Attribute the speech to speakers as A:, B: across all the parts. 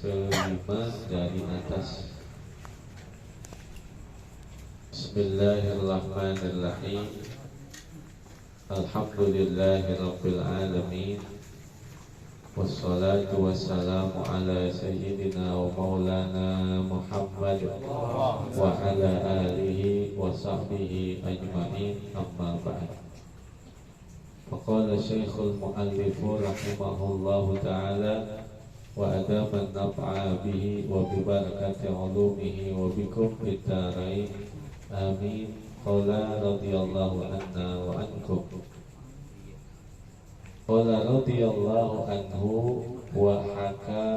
A: kelima dari atas. Bismillahirrahmanirrahim. Alhamdulillahirabbil alamin. Wassalatu wassalamu ala sayyidina wa maulana Muhammad wa ala alihi wa sahbihi ajma'in, amma ba'd. Faqala Syekhul Mu'allif rahimahullahu ta'ala wa adaman naf'a bihi wa bi barakati ulumihi wa bikum fid dharain amin. Qala radhiyallahu anna wa ankum. Qala radhiyallahu anhu wa haka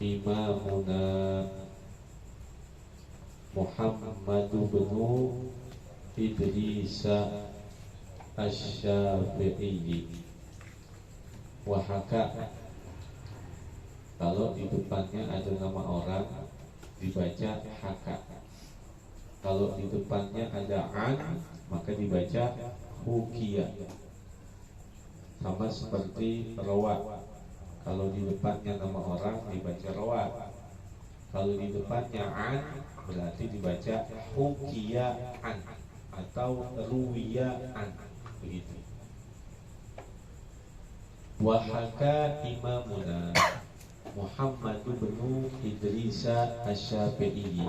A: imamuna Muhammad bin Idris Asy-Syafi'i. Wa haka, kalau di depannya ada nama orang dibaca haka. Kalau di depannya ada an maka dibaca hukiya. Sama seperti rawa, kalau di depannya nama orang dibaca rawa. Kalau di depannya an berarti dibaca hukiya an atau ruwiya an, begitu. Wahaka imamuna Muhammad bin Idris Asy-Syafi'i,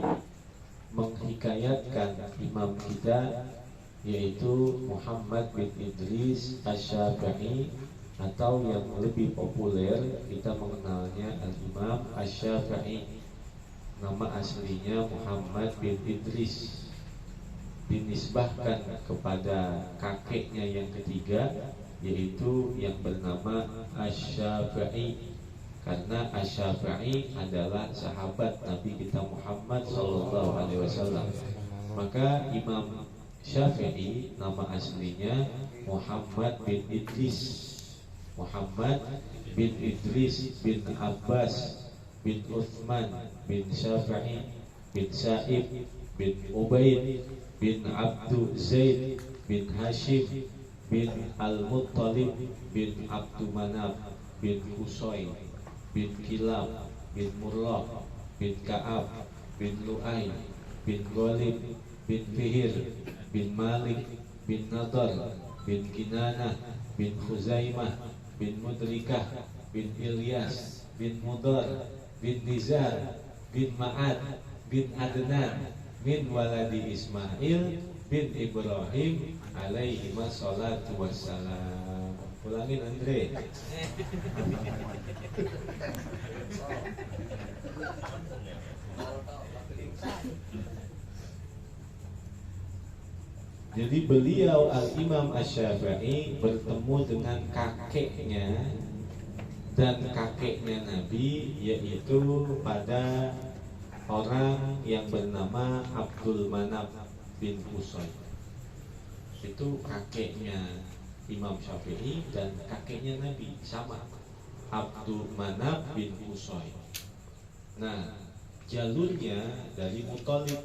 A: menghikayatkan imam kita yaitu Muhammad bin Idris Asy-Syafi'i, atau yang lebih populer kita mengenalnya Al-Imam Asy-Syafi'i. Nama aslinya Muhammad bin Idris, dinisbahkan kepada kakeknya yang ketiga yaitu yang bernama Asy-Syafi'i, karena Asy-Syafi'i adalah sahabat Nabi kita Muhammad SAW. Maka Imam Syafi'i nama aslinya Muhammad bin Idris, Muhammad bin Idris bin Abbas bin Uthman bin Syafi'i bin Sa'ib bin Ubaid bin Abdu Zaid bin Hashim bin Al-Muttalib bin Abdu Manaf bin Qusay bin Kilab bin Murrah bin Ka'ab bin Lu'ay bin Ghalib bin Fihir bin Malik bin Nadar bin Kinanah bin Khuzaimah bin Mudrikah bin Ilyas bin Mudar bin Nizar bin Ma'ad bin Adnan min waladi Ismail bin Ibrahim alaihi wassalatu wassalam. Ulangin Andre. Jadi beliau Al-Imam Asy-Syafi'i bertemu dengan kakeknya dan kakeknya Nabi, yaitu pada orang yang bernama Abdul Manaf bin Qusay. Itu kakeknya Imam Syafi'i dan kakeknya Nabi sama, Abdul Manaf bin Qusay. Nah, jalurnya dari Muthalib.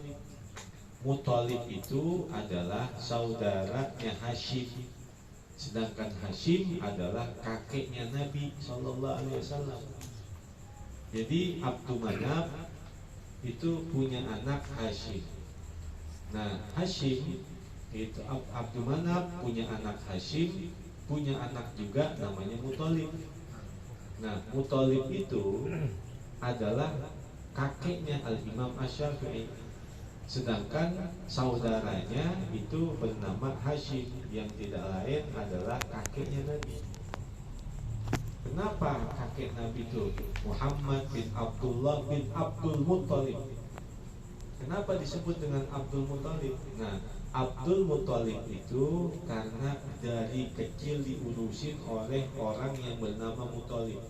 A: Muthalib itu adalah saudaranya Hashim, sedangkan Hashim adalah kakeknya Nabi SAW. Jadi Abdul Manaf itu punya anak Hashim. Nah, Hashim itu Abdul Manaf punya anak Hashim, punya anak juga namanya Muthalib. Nah, Muthalib itu adalah kakeknya Al-Imam Asy-Syafi'i, sedangkan saudaranya itu bernama Hashim yang tidak lain adalah kakeknya Nabi. Kenapa kakek Nabi itu Muhammad bin Abdullah bin Abdul Muthalib? Kenapa disebut dengan Abdul Muthalib? Nah, Abdul Muthalib itu karena dari kecil diurusin oleh orang yang bernama Muthalib,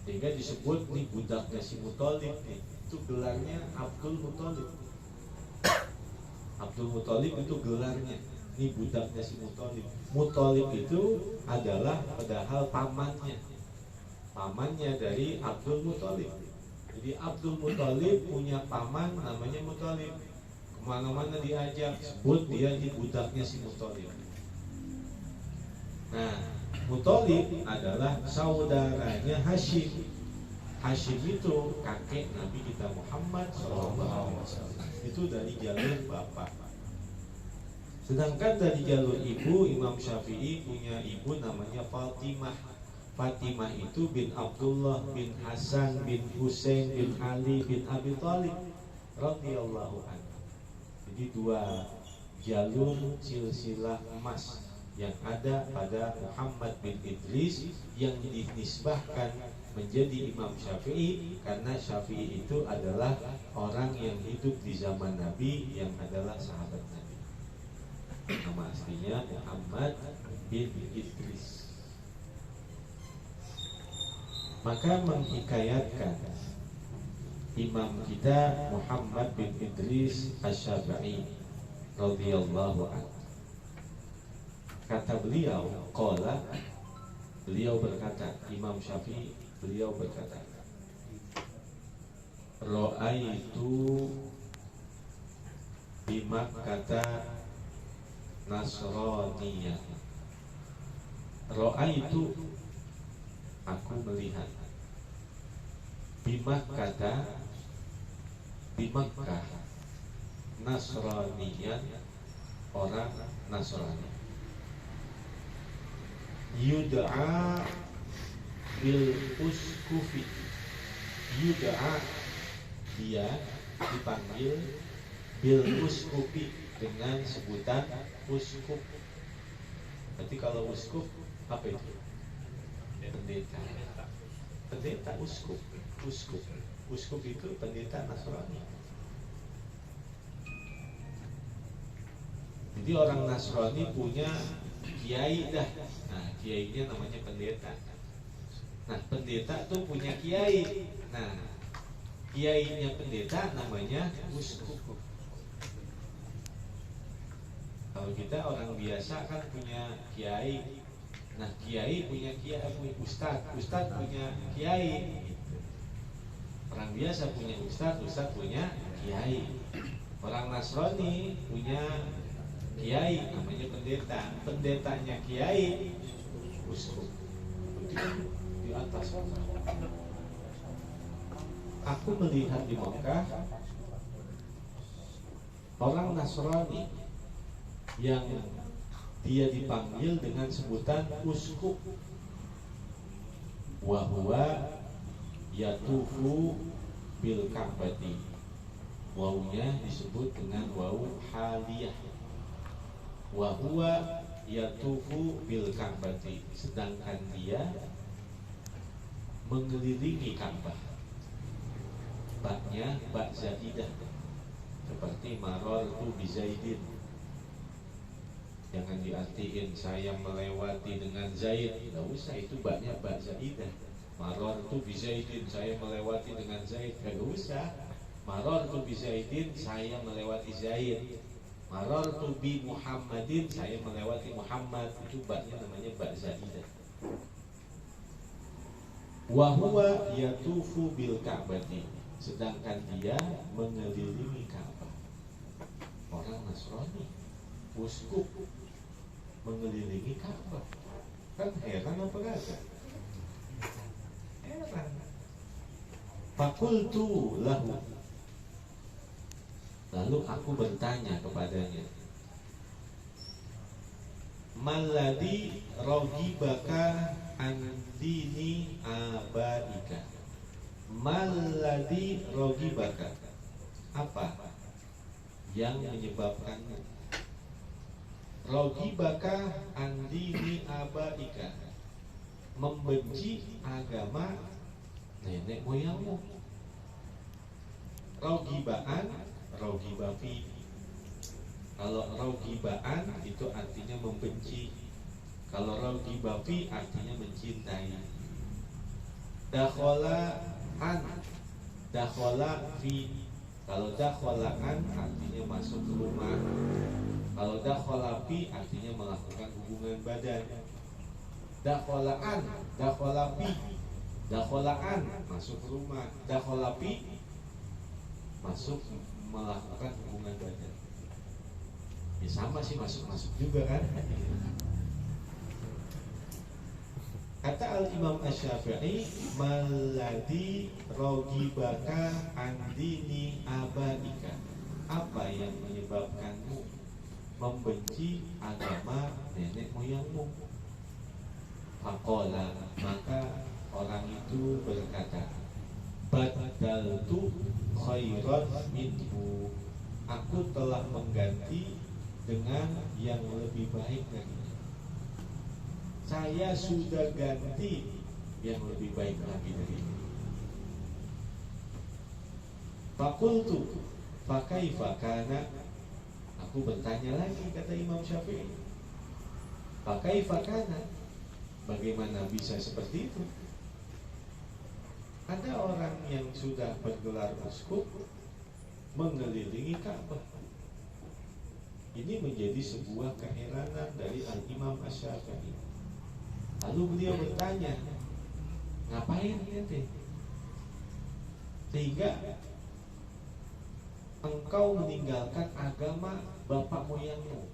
A: sehingga disebut nih budaknya si Muthalib nih. Itu gelarnya Abdul Muthalib. Abdul Muthalib itu gelarnya, ini budaknya si Muthalib. Muthalib itu adalah padahal pamannya dari Abdul Muthalib. Jadi Abdul Muthalib punya paman namanya Muthalib. Kemana-mana diajak sebut dia di budaknya si Muthalib. Nah, Muthalib adalah saudaranya Hashim. Hashim itu kakek Nabi kita Muhammad SAW. Itu dari jalur bapak. Sedangkan dari jalur ibu, Imam Syafi'i punya ibu namanya Fatimah. Fatimah itu bin Abdullah bin Hasan bin Husain bin Ali bin Abi Thalib radhiyallahu anhu. Jadi dua jalur silsilah emas yang ada pada Muhammad bin Idris yang dinisbahkan menjadi Imam Syafi'i, karena Syafi'i itu adalah orang yang hidup di zaman Nabi yang adalah sahabat Nabi. Nama aslinya Muhammad bin Idris. Maka menghikayatkan imam kita Muhammad bin Idris Asy-Syafi'i radhiyallahu anhu. Kata beliau, qala, beliau berkata, Imam Syafi'i, beliau berkata, ra'aitu bi Makkah Nasraniyah. Ra'aitu, aku melihat, bi Makkah, di Makkah Nasraniyah, orang Nasrani. Yud'a bil uskufi. Yud'a, dia dipanggil bil uskufi, dengan sebutan uskuf. Berarti kalau uskuf apa itu? Pendeta. Pendeta uskuf. Uskuf. Uskuf itu pendeta Nasrani. Jadi orang Nasrani punya kiai dah. Nah, kiainya namanya pendeta. Nah, pendeta tuh punya kiai. Nah, kiainya pendeta namanya uskup. Kalau kita orang biasa kan punya kiai. Nah, kiai punya kiai, punya ustadz. Ustadz punya kiai. Orang biasa punya ustadz, ustadz punya kiai. Orang Nasrani punya kiai, namanya pendeta. Pendetanya kiai uskup. Di atas. Aku melihat di Mekah orang Nasrani yang dia dipanggil dengan sebutan uskup. Wa huwa yatufu bil Ka'bati. Wawunya disebut dengan wawu haliyah. Wa huwa yatufu bil Ka'bati, sedangkan dia mengelilingi Ka'bah. Baknya bak zaidah, seperti maror tu bizaidin. Jangan diartiin saya melewati dengan Zaid, nggak usah, itu baknya bak zaidah. Maror tu bizaidin, saya melewati dengan Zaid, nggak usah. Maror tu bizaidin, saya melewati Zaid. Maror tu bi Muhammadin, saya melewati Muhammad. Itu baknya namanya bak zaidah. Wa huwa yatufu bil Ka'bati, sedangkan dia mengelilingi Ka'bah. Orang Nasrani, uskup mengelilingi Ka'bah. Kan heran apa kagak? Heran. Fakultu lahu, lalu aku bertanya kepadanya, Malladhi rogibaka an dini abaika. Malladhi rogibaka, apa yang menyebabkanmu? Rogibaka an dini abaika, membenci agama nenek moyangmu. Rogibaan, rogibafi. Kalau rogibaan itu artinya membenci. Kalau rogibafi artinya mencintai. Dakhola an, dakhola fi. Kalau dakhola an artinya masuk ke rumah. Kalau dakhola fi artinya melakukan hubungan badan. Dakhola an, dakhola fi. Dakhola an masuk ke rumah. Dakhola fi masuk melakukan hubungan badan. Ya sama sih, masuk-masuk juga kan. Kata Al-Imam Asy-Syafi'i, "Malladzi rogibaka an dini abaika." Apa yang menyebabkanmu membenci agama nenek moyangmu? Faqala, maka orang itu berkata, "Badaltu khairan minhu." Aku telah mengganti dengan yang lebih baik lagi. Saya sudah ganti yang lebih baik lagi dari ini. Fakultu fakaifa kana. Aku bertanya lagi, kata Imam Syafi'i, fakaifa kana, bagaimana bisa seperti itu? Ada orang yang sudah bergelar uskup mengelilingi Ka'bah. Ini menjadi sebuah keheranan dari Al-Imam Asy-Syafi'i. Lalu beliau bertanya, ngapain ente? Sehingga engkau meninggalkan agama bapak moyangmu.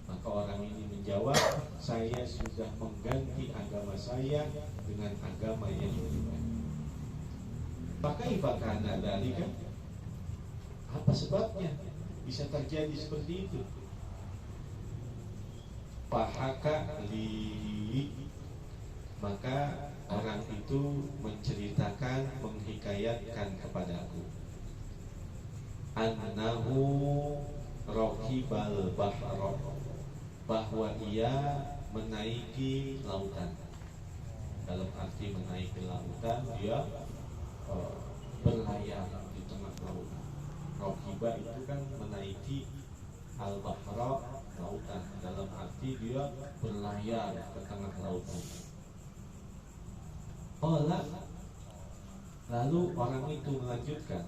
A: Maka orang ini menjawab, saya sudah mengganti agama saya dengan agama yang lebih baik. Maka ibakana dari kan? Apa sebabnya bisa terjadi seperti itu? Pahaka li, maka orang itu menceritakan, menghikayatkan kepadaku, annahu raqibal bahra, bahwa ia menaiki lautan. Dalam arti menaiki lautan, dia berlayar di tengah lautan. Raqiba itu kan menaiki al-bahra, lautan, dalam arti dia berlayar ke tengah lautan. Lalu orang itu melanjutkan,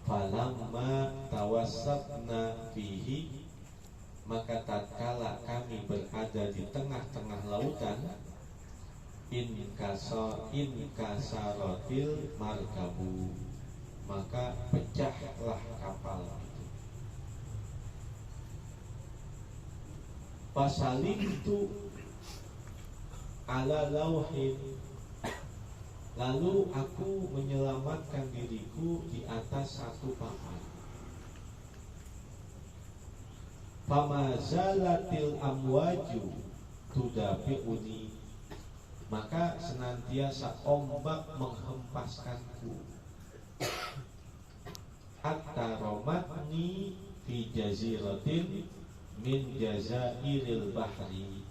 A: falamma tawassatna fihi, maka tatkala kami berada di tengah-tengah lautan, inkasaratil markabu, maka pecahlah kapal itu. Pasalim itu ala lauhin, lalu aku menyelamatkan diriku di atas satu papan. Famazalatil amwaju tudafi'uni, maka senantiasa ombak menghempaskanku. Hatta romatni fi jaziratin min jazairil bahri,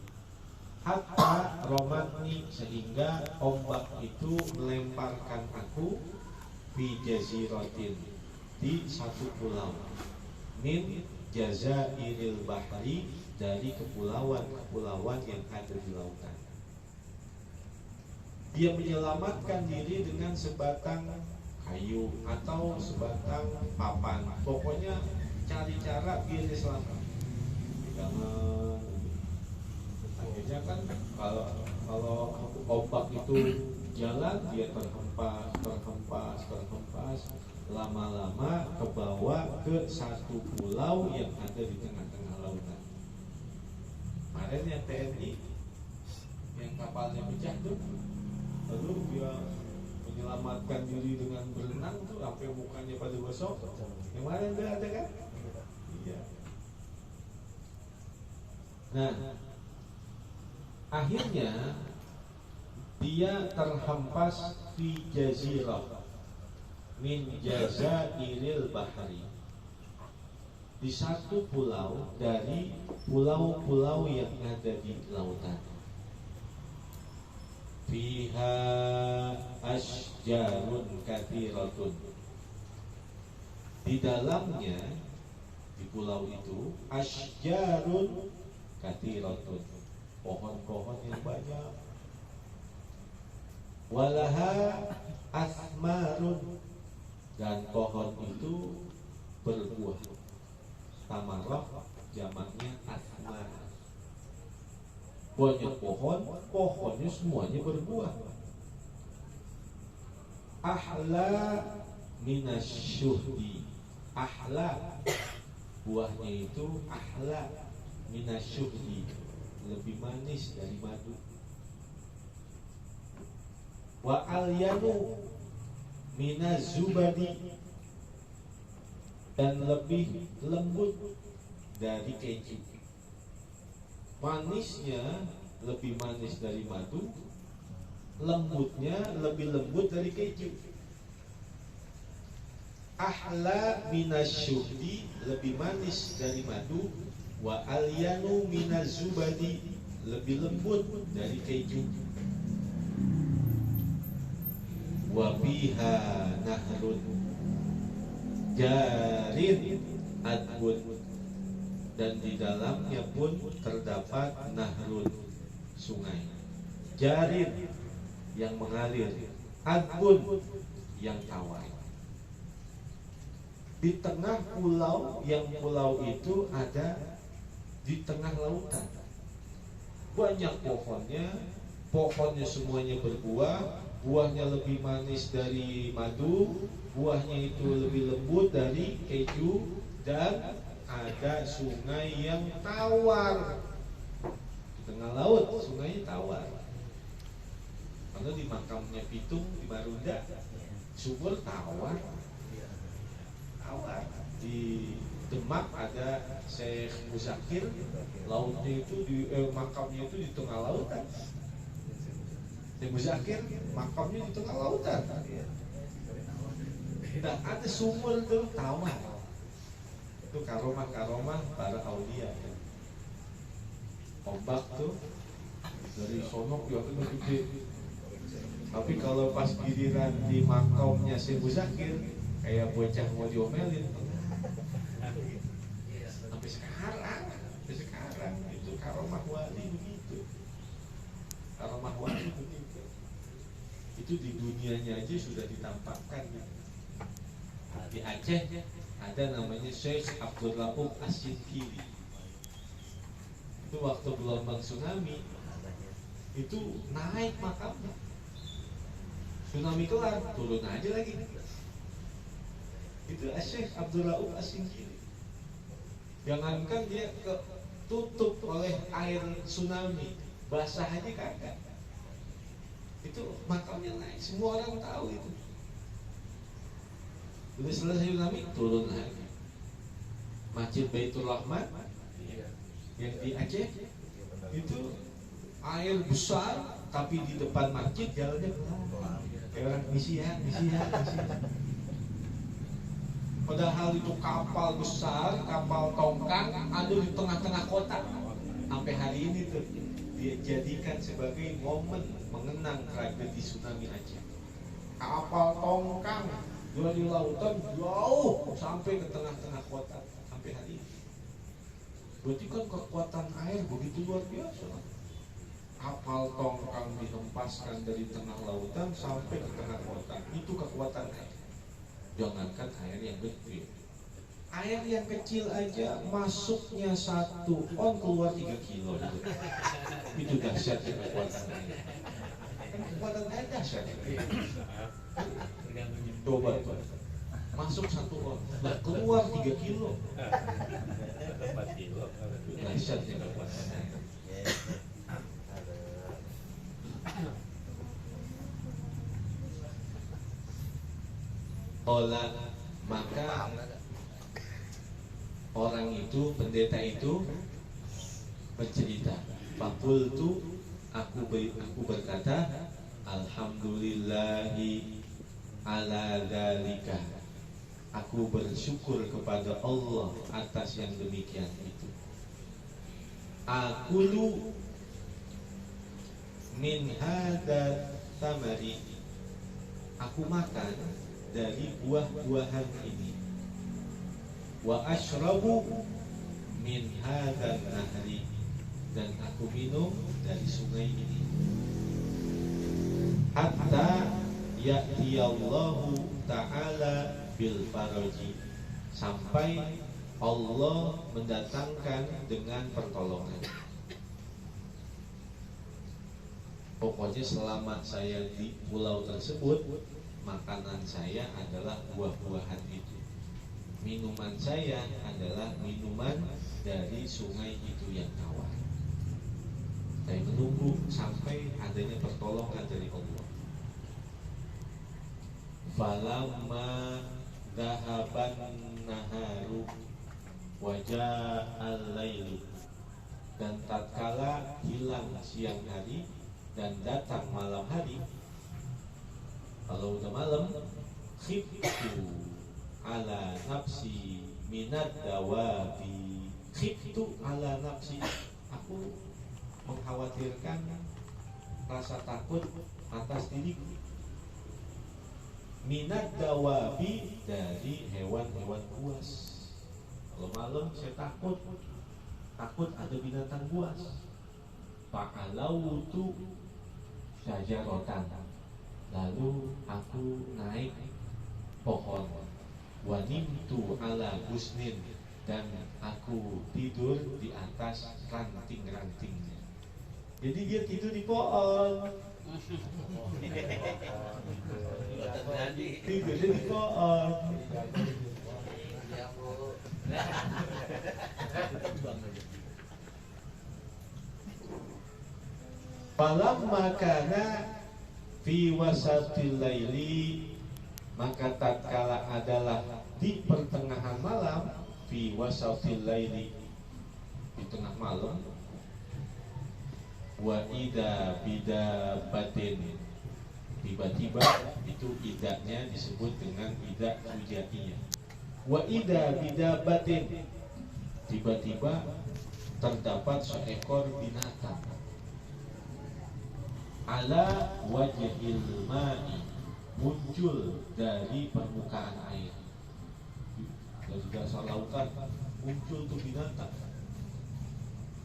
A: hatta romatni, sehingga ombak itu melemparkan aku, fi jaziratin, di satu pulau, min jazairil bahri, dari kepulauan-kepulauan yang ada di lautan. Dia menyelamatkan diri dengan sebatang kayu atau sebatang papan, pokoknya cari cara biar dia selamat. Jangan, akhirnya kan kalau ombak itu jalan, dia terhempas, lama-lama ke bawah ke satu pulau yang ada di tengah-tengah lautan. Kemarin yang TNI yang kapalnya pecah tuh, lalu dia menyelamatkan diri dengan berenang tuh sampai mukanya pada gosok. Yang mana enggak ada kan? Iya. Nah, akhirnya dia terhempas fi jazirah min jazairil bahri, di satu pulau dari pulau-pulau yang ada di lautan. Fiha asjarun kathiratun, di dalamnya, di pulau itu, asjarun kathiratun, pohon-pohon yang banyak. Walaha asmarun, dan pohon itu berbuah. Tamarah jamaknya asmar. Banyak pohon, pohonnya semuanya berbuah. Ahla minasyuhdi, ahla, buahnya itu ahla minasyuhdi, lebih manis dari madu. wa alyanu minaz zubadi, dan lebih lembut dari keju. Manisnya lebih manis dari madu, lembutnya lebih lembut dari keju. Ahla minasyuhdi, lebih manis dari madu, wa alyanu minazubadi, lebih lembut dari keju. Wa biha nahrun jarin adbun, dan di dalamnya pun terdapat nahrun, sungai. Jarin yang mengalir, adbun yang tawar. Di tengah pulau, yang pulau itu ada di tengah lautan. Banyak pohonnya semuanya berbuah, buahnya lebih manis dari madu, buahnya itu lebih lembut dari keju, dan ada sungai yang tawar. Di tengah laut, sungainya tawar. Kalau di makamnya Pitung di Marunda, sumur tawar. Di Demak ada Syekh Muzakir, lautnya itu makamnya itu di tengah lautan. Syekh Muzakir makamnya di tengah lautan. Dan ada sumur itu tawar. Itu karomah para aulia. Ombak tuh dari sonok ya kan gede. Tapi kalau pas giliran di makamnya Syekh Muzakir, kayak bocah mau diomelin. Sampai sekarang itu karomah wali begitu. Karomah wali begitu. Itu di dunianya aja sudah ditampakkan. Di Aceh ada namanya Syekh Abdul Rauf As-Sinkiri. Itu waktu gelombang tsunami itu naik makamnya. Tsunami kelar, turun aja lagi. Itu Syekh Abdul Rauf As-Sinkiri. Jangankan dia ketutup oleh air tsunami, basah aja kagak. Itu makamnya naik, semua orang tahu itu. Udah selesai tsunami, turun lagi. Masjid Baitur Rahman yang di Aceh itu air besar, tapi di depan masjid jalannya pelan. Kayak orang misian. Padahal itu kapal besar, kapal tongkang, ada di tengah-tengah kota. Sampai hari ini tuh dia jadikan sebagai momen mengenang tragedi tsunami Aceh. Kapal tongkang dari lautan jauh sampai ke tengah-tengah kota sampai hari ini. Berarti kan kekuatan air begitu luar biasa. Kapal tongkang dihempaskan dari tengah lautan sampai ke tengah kota. Itu kekuatan air. Jangankan air yang gede, air yang kecil aja masuknya 1 on keluar 3 kilo gitu. Itu dahsyatnya kekuatan air. Kekuatan air dahsyat. Coba masuk 1 on, keluar 3 kilo. Dahsyatnya kekuatan air. Maka orang itu, pendeta itu bercerita, Fakultu, aku berkata, Alhamdulillahi ala dzalika. Aku bersyukur kepada Allah atas yang demikian itu. Akulu min hadza tamari. Aku makan dari buah-buahan ini. Wa ashrabu min hadzal nahri, dan aku minum dari sungai ini. Hatta ya'tiyallahu ta'ala bil faraji, sampai Allah mendatangkan dengan pertolongan. Pokoknya selama saya di pulau tersebut, makanan saya adalah buah-buahan itu. Minuman saya adalah minuman dari sungai itu yang tawar. Saya menunggu sampai adanya pertolongan dari Allah. falamma dhahaban naharu waja'al lailu, dan tatkala hilang siang hari dan datang malam hari. Kalau udah malam, khiftu ala nafsi minad dawabi, khiftu ala nafsi, aku mengkhawatirkan rasa takut atas diriku, minad dawabi, dari hewan-hewan buas. Kalau malam saya takut ada binatang buas. Fa'alautu syajaratan, lalu aku naik pohon. Wanimtu ala gusnin, dan aku tidur di atas ranting-rantingnya. Jadi dia tidur di pohon. Tidurnya di pohon. Falamma kana fi wasatil laili, maka tatkala adalah di pertengahan malam, fi wasatil laili, di tengah malam, wa ida bidabatin, tiba-tiba, itu idanya disebut dengan ida fujaiyah. Wa ida bidabatin, tiba-tiba terdapat seekor binatang, ala wajhil ma'i, muncul dari permukaan air, dari dasar lautan muncul tuh binatang.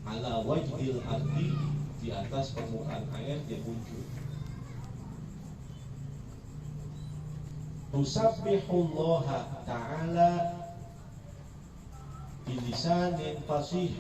A: Ala wajhil ardi, di atas permukaan air dia muncul. Tusabbihullaha ta'ala bilisanin fasih,